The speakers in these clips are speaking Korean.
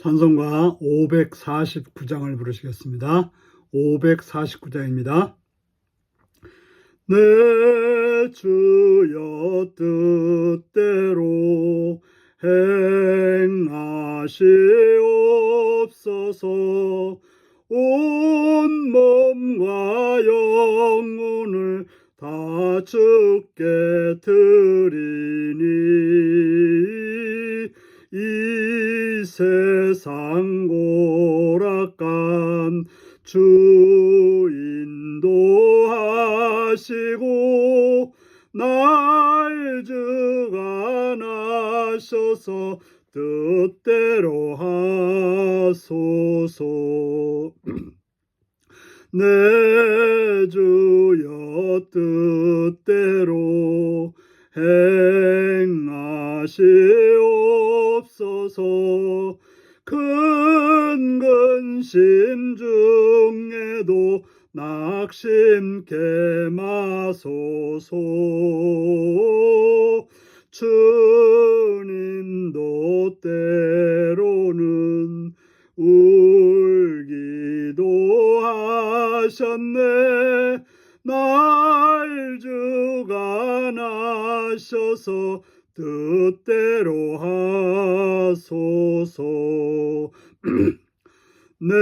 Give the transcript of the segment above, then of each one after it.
찬송가 549장을 부르시겠습니다. 549장입니다. 내 주여 뜻대로 행하시옵소서. 온 몸과 영혼을 다 주께 드리니 이 세상 고락간 주 인도하시고 날 주관하셔서 뜻대로 하소서. 내 주여 뜻대로 행하시옵소서. 큰 근심 중에도 낙심케 마소서. 주님도 때로는 울기도 하셨네. 날 주관하셔서 뜻대로 하소서. 내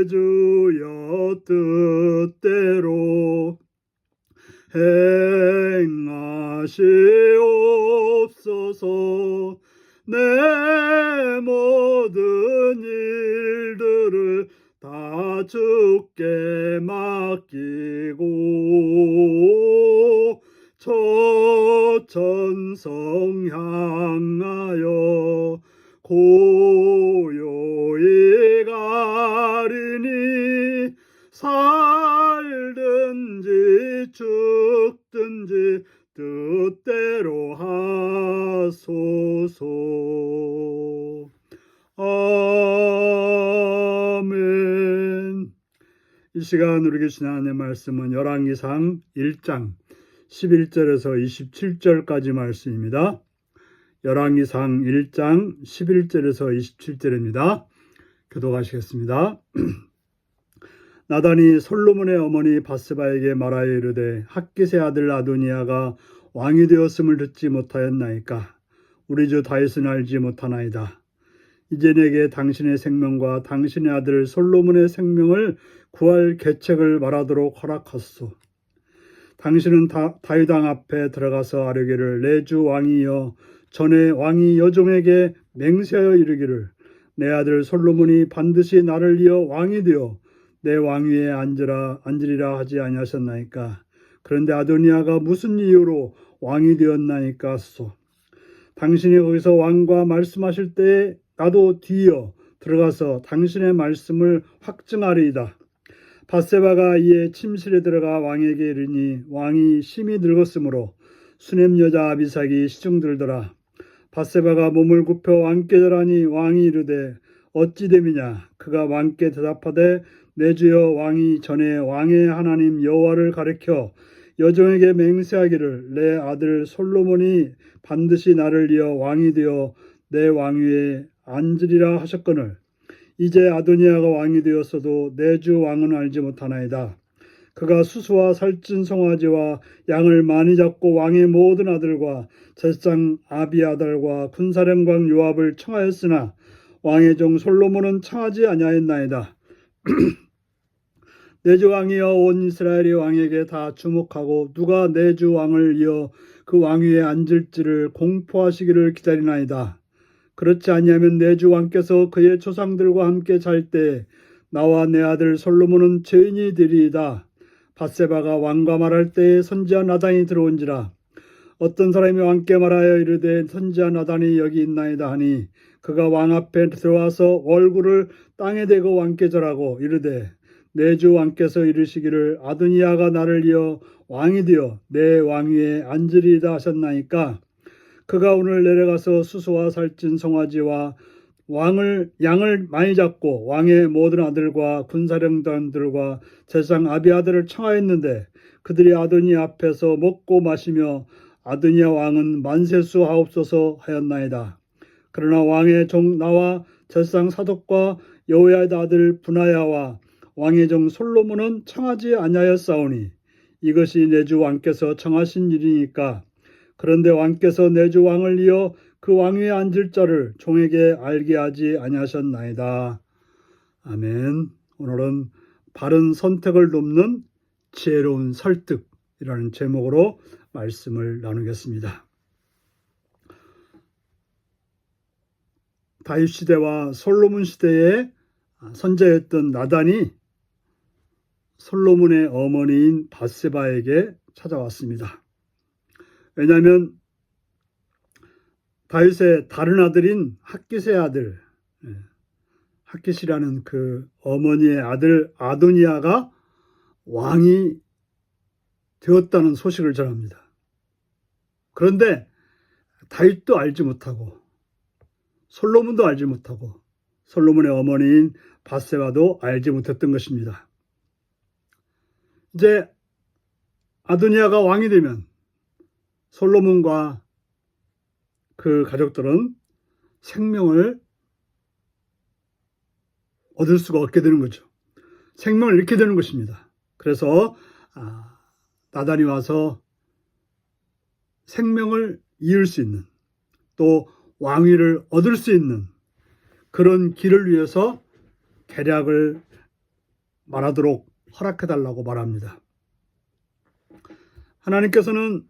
주여 뜻대로 행하시옵소서. 내 모든 일들을 다 주께 맡기고 초천성 향하여 고요히 가리니 살든지 죽든지 뜻대로 하소서. 아멘. 이 시간 우리 계신 하나님의 말씀은 열왕기상 1장 11절에서 27절까지 말씀입니다. 열왕기상 1장 11절에서 27절입니다. 교독하시겠습니다. 나단이 솔로몬의 어머니 바스바에게 말하여 이르되 핫깃의 아들 아도니아가 왕이 되었음을 듣지 못하였나이까? 우리 주 다윗은 알지 못하나이다. 이제 내게 당신의 생명과 당신의 아들 솔로몬의 생명을 구할 계책을 말하도록 허락하소서. 당신은 다윗 왕 앞에 들어가서 아뢰기를 내 주 왕이여 전에 왕이 여종에게 맹세하여 이르기를 내 아들 솔로몬이 반드시 나를 이어 왕이 되어 내 왕위에 앉으리라 하지 아니하셨나이까? 그런데 아도니아가 무슨 이유로 왕이 되었나이까 하소서. 당신이 거기서 왕과 말씀하실 때에 나도 뒤이어 들어가서 당신의 말씀을 확증하리이다. 바세바가 이에 침실에 들어가 왕에게 이르니 왕이 심히 늙었으므로 수냄 여자 아비삭이 시중들더라. 바세바가 몸을 굽혀 왕께 절하니 왕이 이르되 어찌 됨이냐? 그가 왕께 대답하되 내 주여 왕이 전에 왕의 하나님 여호와를 가리켜 여종에게 맹세하기를 내 아들 솔로몬이 반드시 나를 이어 왕이 되어 내 왕위에 앉으리라 하셨거늘 이제 아도니아가 왕이 되었어도 내 주 왕은 알지 못하나이다. 그가 수수와 살찐 송아지와 양을 많이 잡고 왕의 모든 아들과 제사장 아비아달과 군사령관 요압을 청하였으나 왕의 종 솔로몬은 청하지 아니하였나이다. 내 주 왕이여 온 이스라엘이 왕에게 다 주목하고 누가 내 주 왕을 이어 그 왕위에 앉을지를 공포하시기를 기다리나이다. 그렇지 아니하면 내 주 왕께서 그의 조상들과 함께 잘 때 나와 내 아들 솔로몬은 죄인이 되리이다. 바세바가 왕과 말할 때에 선지자 나단이 들어온지라. 어떤 사람이 왕께 말하여 이르되 선지자 나단이 여기 있나이다 하니 그가 왕 앞에 들어와서 얼굴을 땅에 대고 왕께 절하고 이르되 내 주 왕께서 이르시기를 아도니아가 나를 이어 왕이 되어 내 왕위에 앉으리이다 하셨나이까? 그가 오늘 내려가서 수수와 살찐 송아지와 양을 많이 잡고 왕의 모든 아들과 군사령관들과 제사장 아비아들을 청하였는데 그들이 아도니아 앞에서 먹고 마시며 아도니아 왕은 만세수 하옵소서 하였나이다. 그러나 왕의 종 나와 제사장 사독과 여호야다 아들 분하야와 왕의 종 솔로몬은 청하지 아니하였사오니 이것이 내 주 왕께서 청하신 일이니까. 그런데 왕께서 내 주 왕을 이어 그 왕위에 앉을 자를 종에게 알게 하지 아니하셨나이다. 아멘. 오늘은 바른 선택을 돕는 지혜로운 설득이라는 제목으로 말씀을 나누겠습니다. 다윗 시대와 솔로몬 시대에 선자였던 나단이 솔로몬의 어머니인 밧세바에게 찾아왔습니다. 왜냐하면 다윗의 다른 아들인 핫깃의 아들, 핫깃이라는 그 어머니의 아들 아도니아가 왕이 되었다는 소식을 전합니다. 그런데 다윗도 알지 못하고 솔로몬도 알지 못하고 솔로몬의 어머니인 밧세바도 알지 못했던 것입니다. 이제 아도니아가 왕이 되면 솔로몬과 그 가족들은 생명을 얻을 수가 없게 되는 거죠. 생명을 잃게 되는 것입니다. 그래서 나단이 와서 생명을 이을 수 있는 또 왕위를 얻을 수 있는 그런 길을 위해서 계략을 말하도록 허락해달라고 말합니다. 하나님께서는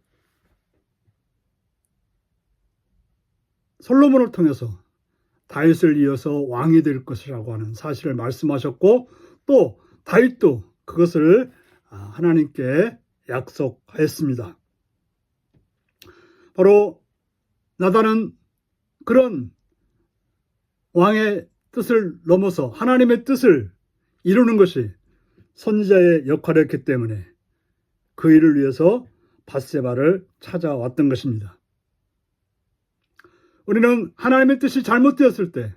솔로몬을 통해서 다윗을 이어서 왕이 될 것이라고 하는 사실을 말씀하셨고 또 다윗도 그것을 하나님께 약속하였습니다. 바로 나단은 그런 왕의 뜻을 넘어서 하나님의 뜻을 이루는 것이 선지자의 역할이었기 때문에 그 일을 위해서 밧세바를 찾아왔던 것입니다. 우리는 하나님의 뜻이 잘못되었을 때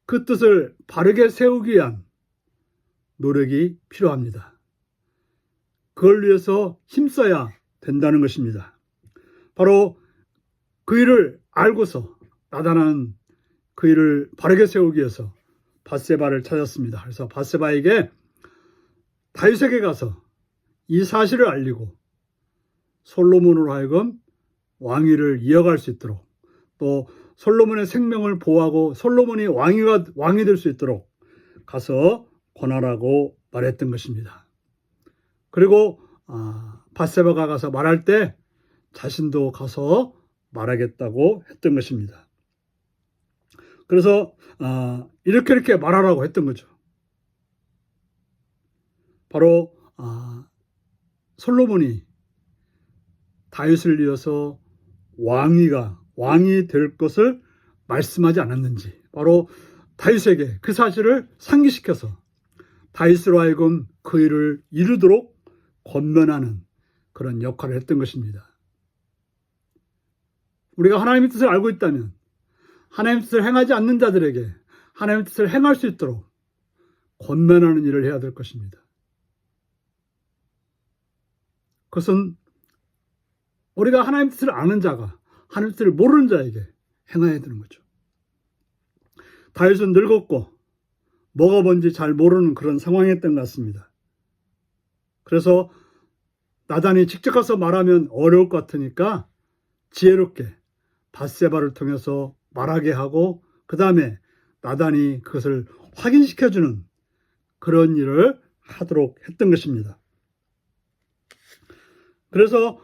그 뜻을 바르게 세우기 위한 노력이 필요합니다. 그걸 위해서 힘써야 된다는 것입니다. 바로 그 일을 알고서 나단은 그 일을 바르게 세우기 위해서 밧세바를 찾았습니다. 그래서 밧세바에게 다윗에게 가서 이 사실을 알리고 솔로몬으로 하여금 왕위를 이어갈 수 있도록 또 솔로몬의 생명을 보호하고 솔로몬이 왕이 될 수 있도록 가서 권하라고 말했던 것입니다. 그리고 밧세바가 가서 말할 때 자신도 가서 말하겠다고 했던 것입니다. 그래서 이렇게 말하라고 했던 거죠. 바로 솔로몬이 다윗을 이어서 왕이 될 것을 말씀하지 않았는지 바로 다윗에게 그 사실을 상기시켜서 다윗으로 하여금 그 일을 이루도록 권면하는 그런 역할을 했던 것입니다. 우리가 하나님의 뜻을 알고 있다면 하나님의 뜻을 행하지 않는 자들에게 하나님의 뜻을 행할 수 있도록 권면하는 일을 해야 될 것입니다. 그것은 우리가 하나님의 뜻을 아는 자가 하나님의 뜻을 모르는 자에게 행해야 되는 거죠. 다윗은 늙었고 뭐가 뭔지 잘 모르는 그런 상황이었던 것 같습니다. 그래서 나단이 직접 가서 말하면 어려울 것 같으니까 지혜롭게 밧세바를 통해서 말하게 하고 그 다음에 나단이 그것을 확인시켜주는 그런 일을 하도록 했던 것입니다. 그래서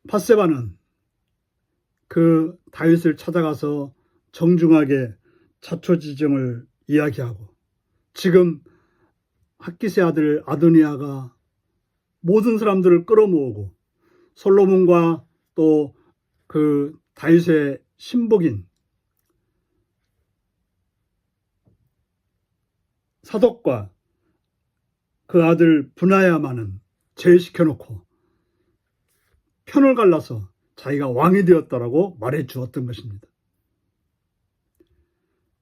밧세바는 그 다윗을 찾아가서 정중하게 자초지종을 이야기하고 지금 핫깃의 아들 아도니아가 모든 사람들을 끌어모으고 솔로몬과 또 그 다윗의 신복인 사독과 그 아들 분하야만은 제외시켜놓고 편을 갈라서 자기가 왕이 되었다라고 말해 주었던 것입니다.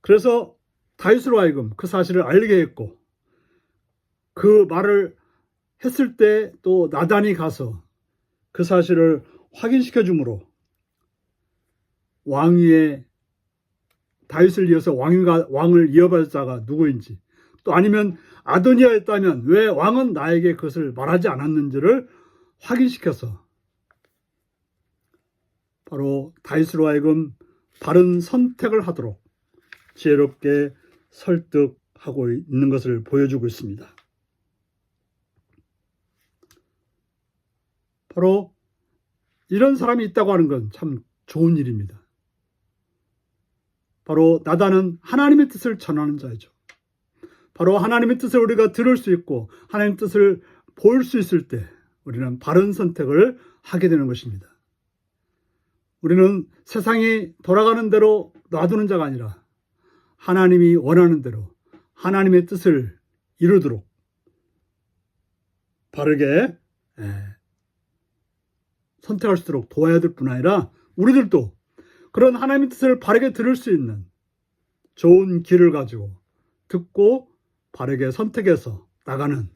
그래서 다윗으로 하여금 그 사실을 알게 했고 그 말을 했을 때 또 나단이 가서 그 사실을 확인시켜 주므로 왕위에 다윗을 이어서 왕을 이어받을 자가 누구인지, 또 아니면 아도니아였다면 왜 왕은 나에게 그것을 말하지 않았는지를 확인시켜서 바로 다윗으로 하여금 바른 선택을 하도록 지혜롭게 설득하고 있는 것을 보여주고 있습니다. 바로 이런 사람이 있다고 하는 건 참 좋은 일입니다. 바로 나단은 하나님의 뜻을 전하는 자이죠. 바로 하나님의 뜻을 우리가 들을 수 있고 하나님의 뜻을 볼 수 있을 때 우리는 바른 선택을 하게 되는 것입니다. 우리는 세상이 돌아가는 대로 놔두는 자가 아니라 하나님이 원하는 대로 하나님의 뜻을 이루도록 바르게 선택할 수 있도록 도와야 될 뿐 아니라 우리들도 그런 하나님의 뜻을 바르게 들을 수 있는 좋은 길을 가지고 듣고 바르게 선택해서 나가는,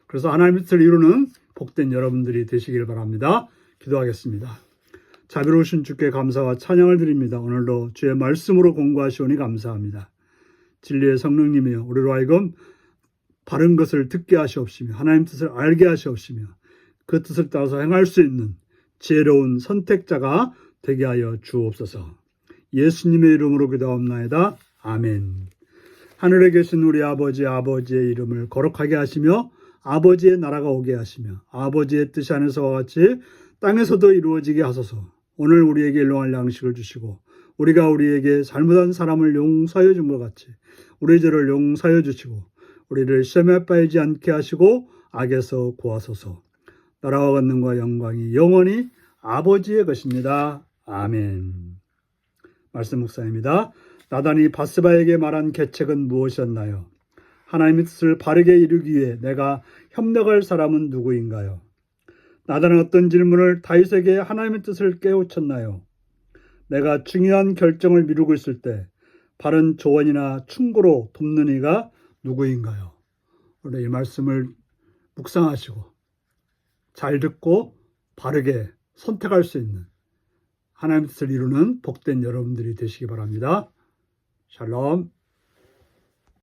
그래서 하나님의 뜻을 이루는 복된 여러분들이 되시길 바랍니다. 기도하겠습니다. 자비로우신 주께 감사와 찬양을 드립니다. 오늘도 주의 말씀으로 공부하시오니 감사합니다. 진리의 성령님이여 우리로 하여금 바른 것을 듣게 하시옵시며 하나님 뜻을 알게 하시옵시며 그 뜻을 따라서 행할 수 있는 지혜로운 선택자가 되게 하여 주옵소서. 예수님의 이름으로 기도하옵나이다. 아멘. 하늘에 계신 우리 아버지의 이름을 거룩하게 하시며 아버지의 나라가 오게 하시며 아버지의 뜻이 하늘에서와 같이 땅에서도 이루어지게 하소서. 오늘 우리에게 일용할 양식을 주시고 우리가 우리에게 잘못한 사람을 용서하여 준 것 같이 우리 죄를 용서하여 주시고 우리를 시험에 빠지지 않게 하시고 악에서 구하소서. 나라와 권능과 영광이 영원히 아버지의 것입니다. 아멘. 말씀 묵상입니다. 나단이 바스바에게 말한 계책은 무엇이었나요? 하나님의 뜻을 바르게 이루기 위해 내가 협력할 사람은 누구인가요? 나단은 어떤 질문을 다윗에게 하나님의 뜻을 깨우쳤나요? 내가 중요한 결정을 미루고 있을 때 바른 조언이나 충고로 돕는 이가 누구인가요? 오늘 이 말씀을 묵상하시고 잘 듣고 바르게 선택할 수 있는 하나님의 뜻을 이루는 복된 여러분들이 되시기 바랍니다. 샬롬.